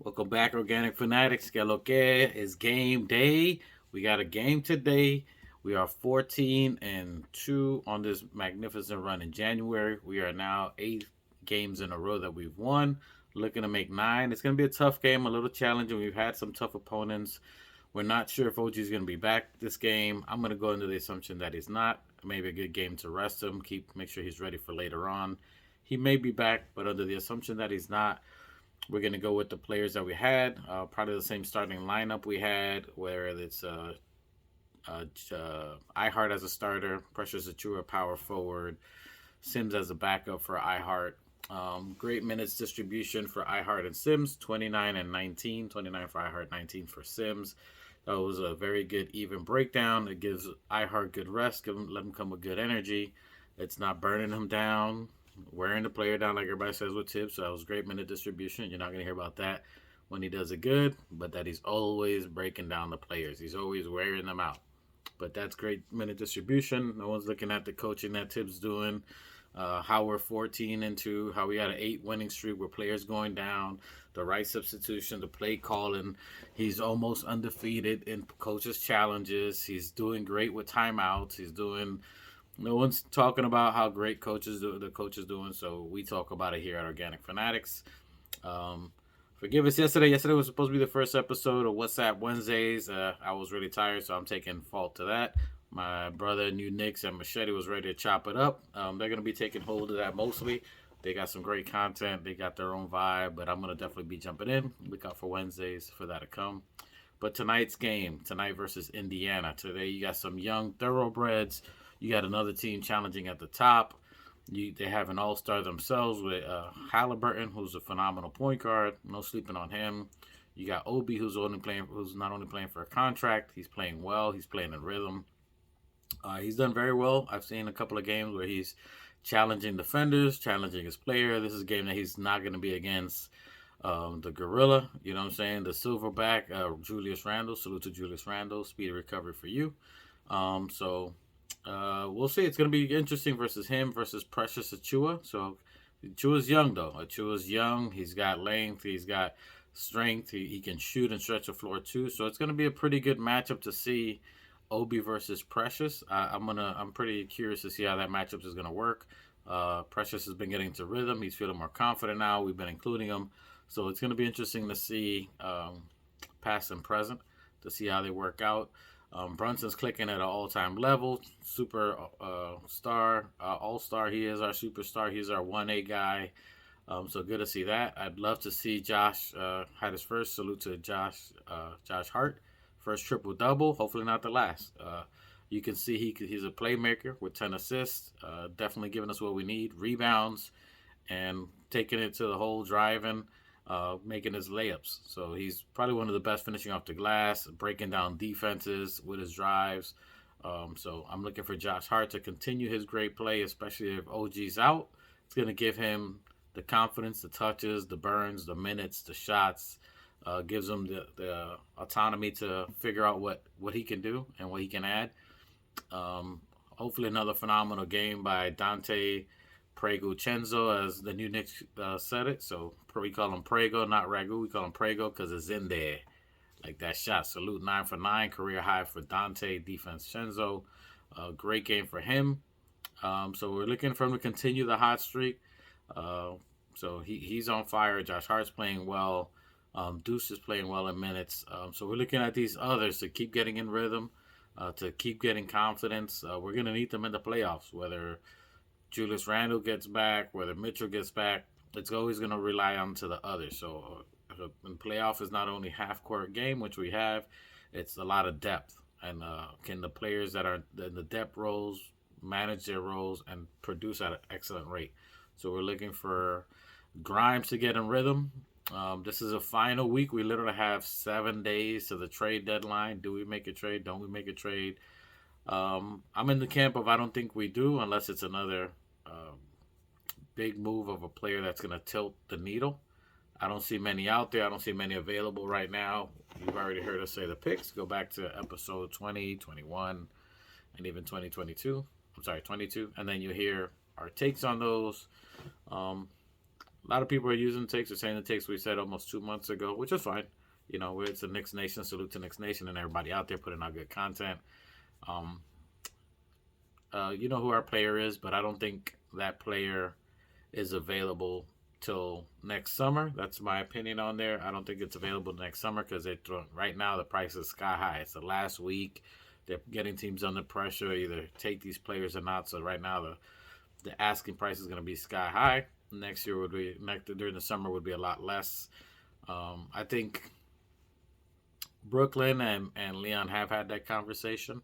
Welcome back, Organic Fanatics. Que lo que is game day. We got a game today. We are 14-2 on this magnificent run in January. We are now 8 games in a row that we've won. Looking to make 9. It's going to be a tough game, a little challenging. We've had some tough opponents. We're not sure if OG is going to be back this game. I'm going to go into the assumption that he's not. Maybe a good game to rest him, make sure he's ready for later on. He may be back, but under the assumption that he's not, we're going to go with the players that we had. Probably the same starting lineup we had, where it's iHeart as a starter, Precious Achua power forward, Sims as a backup for iHeart. Great minutes distribution for iHeart and Sims, 29 and 19. 29 for iHeart, 19 for Sims. That was a very good even breakdown. It gives iHeart good rest, let him come with good energy. It's not burning him down, wearing the player down like everybody says with Tibbs. So that was great minute distribution. You're not going to hear about that when he does it good, but that he's always breaking down the players. He's always wearing them out. But that's great minute distribution. No one's looking at the coaching that Tibbs doing. How we're 14-2, how we got an 8 winning streak where players going down, the right substitution, the play calling. He's almost undefeated in coaches' challenges. He's doing great with timeouts. No one's talking about how great the coach is doing, so we talk about it here at Organic Fanatics. Forgive us yesterday. Yesterday was supposed to be the first episode of WhatsApp Wednesdays. I was really tired, so I'm taking fault to that. My brother, New Knicks, and Machete was ready to chop it up. They're going to be taking hold of that mostly. They got some great content. They got their own vibe, but I'm going to definitely be jumping in. Look out for Wednesdays for that to come. But tonight's game, tonight versus Indiana. Today you got some young thoroughbreds. You got another team challenging at the top. They have an all-star themselves with Halliburton, who's a phenomenal point guard. No sleeping on him. You got Obi, who's not only playing for a contract. He's playing well. He's playing in rhythm. He's done very well. I've seen a couple of games where he's challenging defenders, challenging his player. This is a game that he's not going to be against the gorilla. You know what I'm saying? The silverback, Julius Randle. Salute to Julius Randle. Speedy recovery for you. We'll see. It's going to be interesting versus him versus Precious Achua. So Achua's young, though. Achua's young. He's got length. He's got strength. He can shoot and stretch the floor, too. So it's going to be a pretty good matchup to see. Obi versus Precious. I'm pretty curious to see how that matchup is going to work. Precious has been getting to rhythm. He's feeling more confident now. We've been including him. So it's going to be interesting to see past and present to see how they work out. Brunson's clicking at an all-time level. Super star, all-star. He is our superstar. He's our 1A guy. So good to see that. I'd love to see Josh had his first. Salute to Josh Hart. First triple-double. Hopefully not the last. You can see he's a playmaker with 10 assists. Definitely giving us what we need. Rebounds and taking it to the hole, driving. Making his layups. So he's probably one of the best finishing off the glass, breaking down defenses with his drives. So I'm looking for Josh Hart to continue his great play, especially if OG's out. It's going to give him the confidence, the touches, the burns, the minutes, the shots. Gives him the autonomy to figure out what he can do and what he can add. Hopefully another phenomenal game by Dante Pregocenzo, as the new Knicks said it. So we call him Prego, not Ragu. We call him Prego because it's in there. Like that shot. Salute 9 for 9. Career high for Dante DiVincenzo. Great game for him. So we're looking for him to continue the hot streak. So he's on fire. Josh Hart's playing well. Deuce is playing well in minutes. So we're looking at these others to keep getting in rhythm, to keep getting confidence. We're going to need them in the playoffs, whether Julius Randle gets back, whether Mitchell gets back. It's always going to rely on to the others. So in playoff is not only half-court game, which we have, it's a lot of depth. And can the players that are in the depth roles manage their roles and produce at an excellent rate? So we're looking for Grimes to get in rhythm. This is a final week. We literally have 7 days to the trade deadline. Do we make a trade? Don't we make a trade? I'm in the camp of I don't think we do unless it's another big move of a player that's going to tilt the needle. I don't see many out there. I don't see many available right now. You've already heard us say the picks. Go back to episode 20, 21, and even 2022. I'm sorry, 22. And then you hear our takes on those. A lot of people are using the takes. They're saying the takes we said almost 2 months ago, which is fine. You know, it's a Knicks Nation. Salute to Knicks Nation and everybody out there putting out good content. Um, you know who our player is, but I don't think that player is available till next summer. That's my opinion on there. I don't think it's available next summer because right now the price is sky high. It's the last week. They're getting teams under pressure, either take these players or not. So right now the asking price is going to be sky high. Next year would be during the summer would be a lot less. I think Brooklyn and Leon have had that conversation,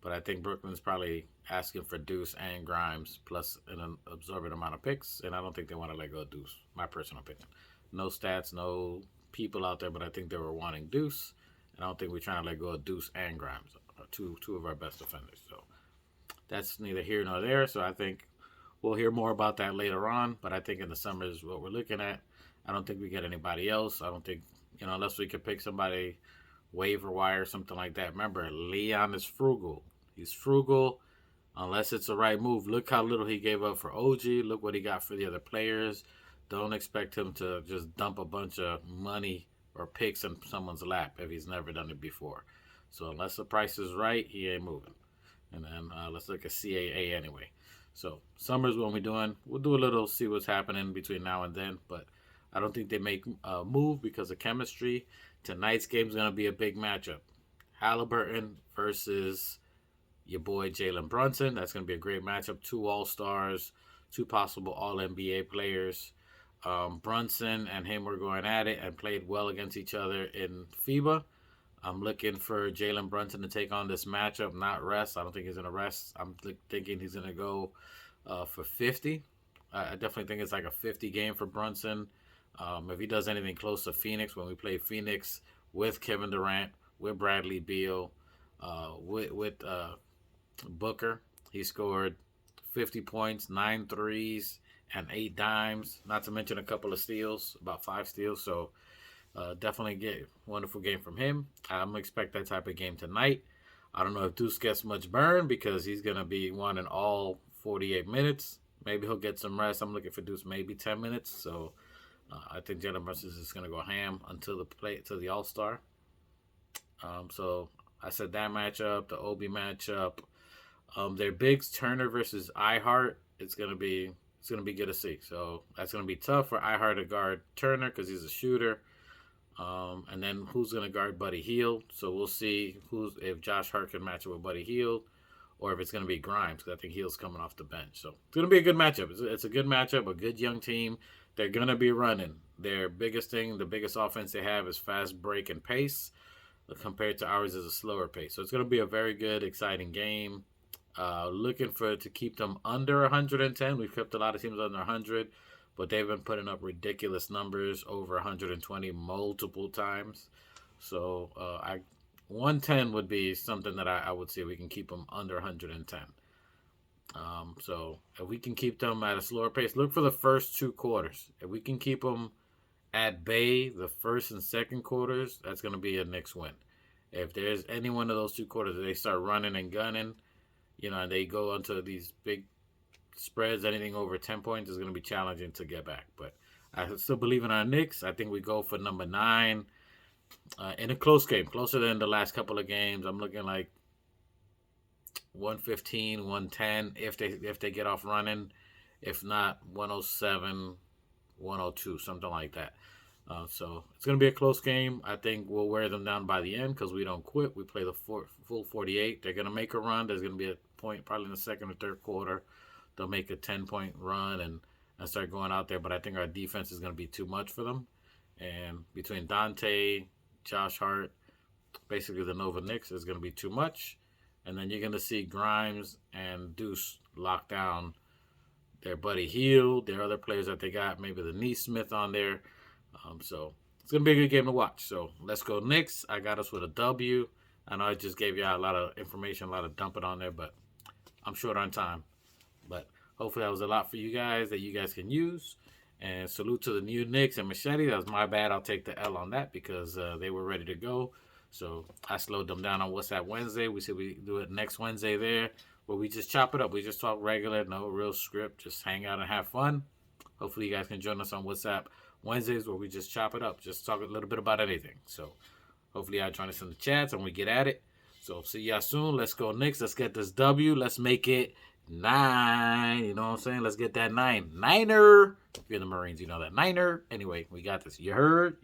but I think Brooklyn's probably asking for Deuce and Grimes plus an absorbent amount of picks, and I don't think they want to let go of Deuce. My personal opinion. No stats, no people out there, but I think they were wanting Deuce, and I don't think we're trying to let go of Deuce and Grimes, two of our best defenders. So that's neither here nor there. So I think we'll hear more about that later on, but I think in the summer is what we're looking at. I don't think we get anybody else. I don't think, unless we could pick somebody waiver wire, something like that. Remember, Leon is frugal. He's frugal unless it's the right move. Look how little he gave up for OG. Look what he got for the other players. Don't expect him to just dump a bunch of money or picks in someone's lap if he's never done it before. So unless the price is right, he ain't moving. And then let's look at CAA anyway. So summer's what we're doing. We'll do a little, see what's happening between now and then. But I don't think they make a move because of chemistry. Tonight's game is going to be a big matchup. Halliburton versus your boy Jalen Brunson. That's going to be a great matchup. Two All-Stars, two possible All-NBA players. Brunson and him were going at it and played well against each other in FIBA. I'm looking for Jalen Brunson to take on this matchup, not rest. I don't think he's going to rest. I'm thinking he's going to go for 50. I definitely think it's like a 50 game for Brunson. If he does anything close to Phoenix, when we play Phoenix with Kevin Durant, with Bradley Beal, with Booker, he scored 50 points, 9 threes, and 8 dimes, not to mention a couple of steals, about 5 steals. So definitely get wonderful game from him. I'm gonna expect that type of game tonight. I don't know if Deuce gets much burn because he's gonna be wanting all 48 minutes. Maybe he'll get some rest. I'm looking for Deuce maybe 10 minutes. So I think Jalen Brunson is gonna go ham until the All-Star. So I said that matchup, the Obi matchup. Their bigs Turner versus iHeart. It's gonna be good to see. So that's gonna be tough for iHeart to guard Turner because he's a shooter. And then who's going to guard Buddy Hield? So we'll see if Josh Hart can match up with Buddy Hield or if it's going to be Grimes because I think Hield's coming off the bench. So it's going to be a good matchup. It's a good matchup, a good young team. They're going to be running. Their biggest thing, the biggest offense they have is fast break and pace compared to ours is a slower pace. So it's going to be a very good, exciting game. Looking to keep them under 110. We've kept a lot of teams under 100. But they've been putting up ridiculous numbers, over 120 multiple times. So 110 would be something that I would say we can keep them under 110. So if we can keep them at a slower pace, look for the first 2 quarters. If we can keep them at bay the first and second quarters, that's going to be a Knicks win. If there's any one of those 2 quarters that they start running and gunning, and they go into these big spreads, anything over 10 points is going to be challenging to get back. But I still believe in our Knicks. I think we go for number 9 in a close game, closer than the last couple of games. I'm looking like 115, 110 if they get off running. If not, 107, 102, something like that. So it's going to be a close game. I think we'll wear them down by the end because we don't quit. We play the full 48. They're going to make a run. There's going to be a point probably in the second or third quarter. They'll make a 10-point run and start going out there. But I think our defense is going to be too much for them. And between Dante, Josh Hart, basically the Nova Knicks is going to be too much. And then you're going to see Grimes and Deuce lock down their Buddy Hield, their other players that they got, maybe the Neesmith on there. So it's going to be a good game to watch. So let's go Knicks. I got us with a W. I know I just gave you a lot of information, a lot of dumping on there, but I'm short on time. But hopefully that was a lot for you guys that you guys can use. And salute to the new Knicks and Machete. That was my bad. I'll take the L on that because they were ready to go. So I slowed them down on What's That Wednesday. We said we do it next Wednesday there where we just chop it up. We just talk regular, no real script. Just hang out and have fun. Hopefully, you guys can join us on WhatsApp Wednesdays where we just chop it up, just talk a little bit about anything. So hopefully, y'all join us in the chats and we get at it. So see y'all soon. Let's go Knicks. Let's get this W. Let's make it 9. You know what I'm saying? Let's get that 9. Niner. If you're in the Marines, you know that. Niner. Anyway, we got this. You heard?